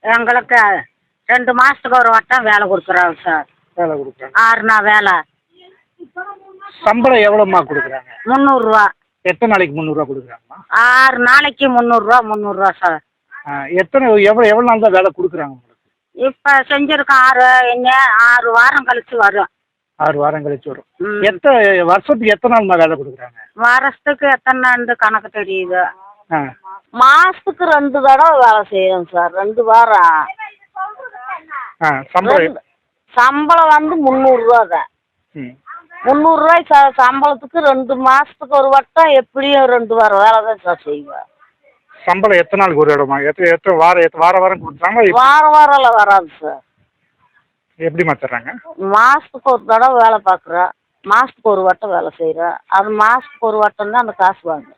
எங்களுக்கு 2 மாசத்துக்கு ஒரு வட்டம் வேலை கொடுக்குறாங்க சார். வேலை கொடுக்குறாங்க. 6 நாள் வேலை. சம்பளம் எவ்வளோம்மா கொடுக்குறாங்க? 300 ரூபா. எத்தனை நாளைக்கு 300 ரூபா கொடுக்குறாங்கம்மா? 6 நாளைக்கு 300 ரூபா 300 ரூபா சார். எவ்வளோ நாள் தான் வேலை கொடுக்குறாங்க உங்களுக்கு? இப்போ செஞ்சிருக்கோம் 6 வாரம் கழிச்சு வரும். 6 வாரம் கழிச்சு வரும். வருஷத்துக்கு எத்தனை நாள்மா வேலை கொடுக்குறாங்க? வருஷத்துக்கு எத்தனை நாள் கணக்கு தெரியுது. மாசத்துக்கு 2 தடவை வேலை செய்யணும் சார். 2 வாரம். சம்பளம் வந்து 300 ரூபா தான். 300 ரூபாய் சம்பளத்துக்கு 2 மாசத்துக்கு ஒரு வட்டம் எப்படியும் 2 வாரம் வேலை தான் சார் செய்வேன். சம்பளம் எத்தனை நாளுக்கு ஒரு இடமா? வாரம் கொடுக்குறாங்க? வாரம் வராது சார். எப்படிமா தர்றாங்க? மாசத்துக்கு ஒரு தடவை வேலை பார்க்குறேன். மாசத்துக்கு ஒரு வட்டம் வேலை செய்கிறேன். அது மாசத்துக்கு ஒரு வட்டம் தான் அந்த காசு வாங்க.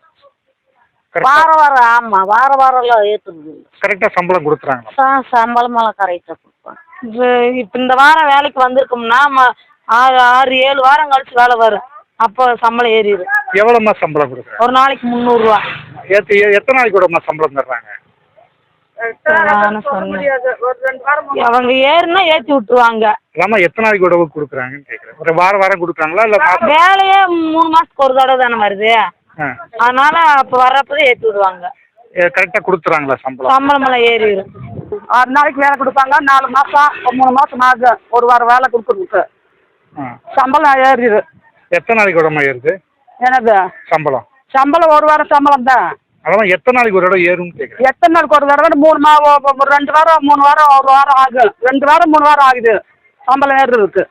வாரம் ஆமாம் வாரம்லாம் ஏற்றுக்குது. கரெக்டாக சம்பளம் கொடுக்குறாங்க? சம்பளமெல்லாம் கரெக்டாக கொடுப்பாங்க. இப்போ இந்த வாரம் வேலைக்கு வந்திருக்கோம்னா 6-7 வாரம் கழிச்சு வேலை வரும். அப்போ சம்பளம் ஏறிடும். எவ்வளோம்மா சம்பளம் கொடுக்குறாங்க? ஒரு நாளைக்கு 300 ரூபா. எத்தனை நாளைக்கு கூடம்மா சம்பளம் தர்றாங்க? அவங்க ஏறுனா ஏற்றி விட்டுருவாங்க. ஆமா, எத்தனை நாளைக்கு கூட கொடுக்குறாங்கன்னு கேட்குறேன். ஒரு வாரம் கொடுக்குறாங்களா இல்லை? வேலையே 3 மாசத்துக்கு ஒரு தடவை தானே வருது. அதனால அப்போ வர்றப்பதான் ஏற்றி விடுவாங்க. கரெக்டாக கொடுத்துறாங்களா சம்பளம்? சம்பளமெல்லாம் ஏறிடும். 6 நாளைக்கு வேலை கொடுப்பாங்க. 4 மாசம் 3 மாசம் ஆகுது. ஒரு வாரம் வேலை கொடுக்குறதுக்கு சம்பளம் ஏறிடு. எத்தனை நாளைக்கு கூடமா ஏறுது? என்னது சம்பளம்? ஒரு வாரம் சம்பளம் தான். அதான் எத்தனை நாளைக்கு ஒரு தடவை ஏறும்னு கேட்குறேன். எத்தனை நாளைக்கு ஒரு தடவை? 2 வாரம் 3 வாரம் 1 வாரம் ஆகுது. 2 வாரம் 3 வாரம் ஆகுது சம்பளம் ஏறுறதுக்கு.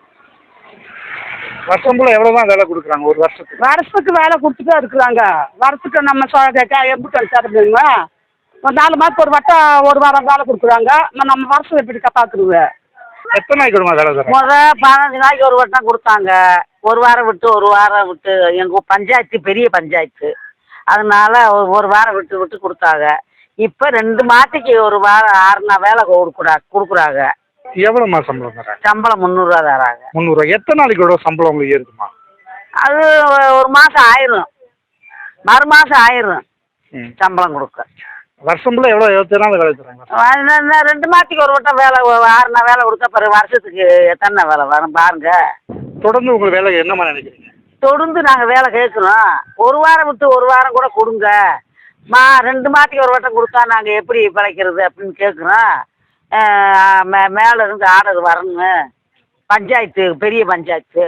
வருஷம்புல எவ்வளோதான் வேலை கொடுக்குறாங்க ஒரு வருஷத்துக்கு? வருஷத்துக்கு வேலை கொடுத்துட்டே இருக்கிறாங்க. வருஷத்துக்கு நம்ம எப்படி தருதுங்களா? ஒரு 4 மாதத்துக்கு ஒரு வட்டம் ஒரு வாரம் வேலை கொடுக்குறாங்க. நம்ம வருஷம் எப்படி பார்க்குறது? எத்தனை நாளைக்கு கூடமா வேலை தராங்க? 15 நாளைக்கு ஒரு வட்டம் கொடுத்தாங்க. ஒரு வாரம் விட்டு எங்கள் பஞ்சாயத்து பெரிய பஞ்சாயத்து. அதனால ஒரு வாரம் விட்டு கொடுத்தாங்க. இப்போ 2 மாதத்துக்கு ஒரு வாரம் 6 நாள் வேலை கொடுக்குறாங்க. எவ்வளோம்மா சம்பளம் தராங்க? சம்பளம் 300 ரூபா தராங்க. 300 ரூபா. எத்தனை நாளைக்கு கூட சம்பளம் உங்களுக்கு ஏறுதுமா? அது ஒரு மாதம் ஆயிரும். மறு மாதம் ஆயிரும் சம்பளம் கொடுக்க. வருஷம்புல எத்தனை நாள் வேலை தராங்க? 2 மாதத்துக்கு ஒரு வட்டம் வேலை 6 நாள் வேலை கொடுத்தா பிறகு வருஷத்துக்கு எத்தனை வேலை வரும் பாருங்க. தொடர்ந்து உங்களுக்கு வேலை என்னமா நினைக்கிறீங்க? தொடர்ந்து நாங்கள் வேலை கேட்குறோம். ஒரு வாரம் விட்டு ஒரு வாரம் கூட கொடுங்க. 2 மாதத்துக்கு ஒரு வட்டம் கொடுத்தா நாங்கள் எப்படி பிழைக்கிறது அப்படின்னு கேட்குறோம். மேலே இருந்து ஆர்டர் வரணும். பஞ்சாயத்து பெரிய பஞ்சாயத்து